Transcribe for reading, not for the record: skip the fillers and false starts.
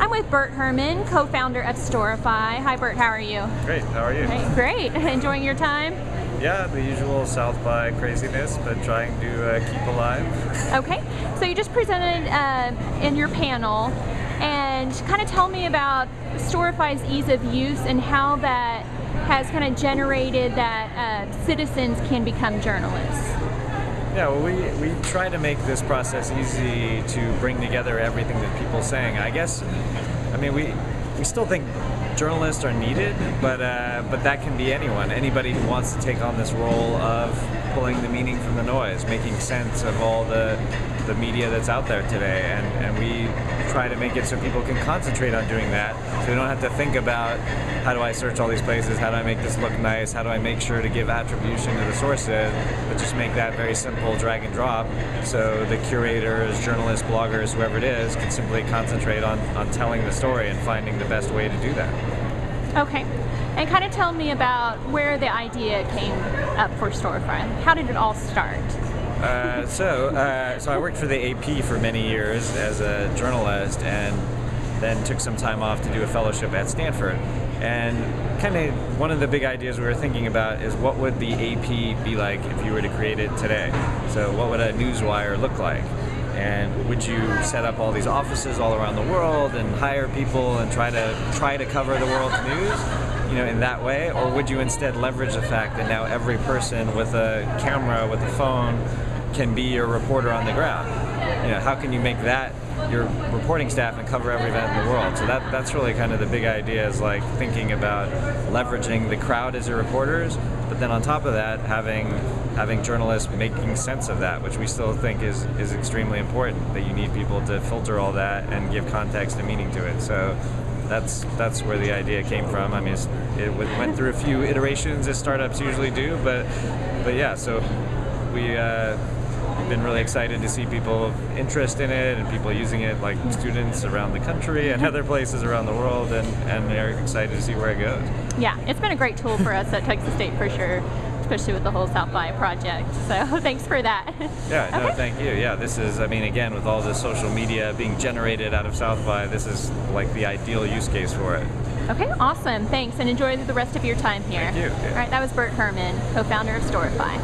I'm with Burt Herman, co-founder of Storify. Hi Burt, how are you? Great, how are you? Great. Enjoying your time? Yeah, the usual South by craziness, but trying to keep alive. Okay, so you just presented in your panel, and kind of tell me about Storify's ease of use and how that has kind of generated that citizens can become journalists. Yeah, well, we try to make this process easy to bring together everything that people are saying. I mean, we still think journalists are needed, but that can be anyone. Anybody who wants to take on this role of pulling the meaning from the noise, making sense of all the media that's out there today, and we try to make it so people can concentrate on doing that, so they don't have to think about how do I search all these places, how do I make this look nice, how do I make sure to give attribution to the sources, but just make that very simple drag and drop, so the curators, journalists, bloggers, whoever it is, can simply concentrate on telling the story and finding the best way to do that. Okay, and kind of tell me about where the idea came up for Storify. How did it all start? So I worked for the AP for many years as a journalist, and then took some time off to do a fellowship at Stanford. And kind of one of the big ideas we were thinking about is what would the AP be like if you were to create it today? So what would a newswire look like? And would you set up all these offices all around the world and hire people and try to cover the world's news, in that way? Or would you instead leverage the fact that now every person with a camera, with a phone, can be your reporter on the ground? How can you make that your reporting staff and cover every event in the world? So that's really kind of the big idea, is like thinking about leveraging the crowd as your reporters, but then on top of that, having journalists making sense of that, which we still think is extremely important, that you need people to filter all that and give context and meaning to it. So that's where the idea came from. I mean, it went through a few iterations, as startups usually do, but yeah, so we've been really excited to see people interest in it and people using it, like students around the country and other places around the world, and they're excited to see where it goes. Yeah, it's been a great tool for us at Texas State for sure, especially with the whole South by project. So thanks for that. Yeah, no, okay. Thank you. Yeah, this is, I mean, again, with all the social media being generated out of South by, this is like the ideal use case for it. Okay, awesome. Thanks, and enjoy the rest of your time here. Thank you. Yeah. All right, that was Burt Herman, co-founder of Storify.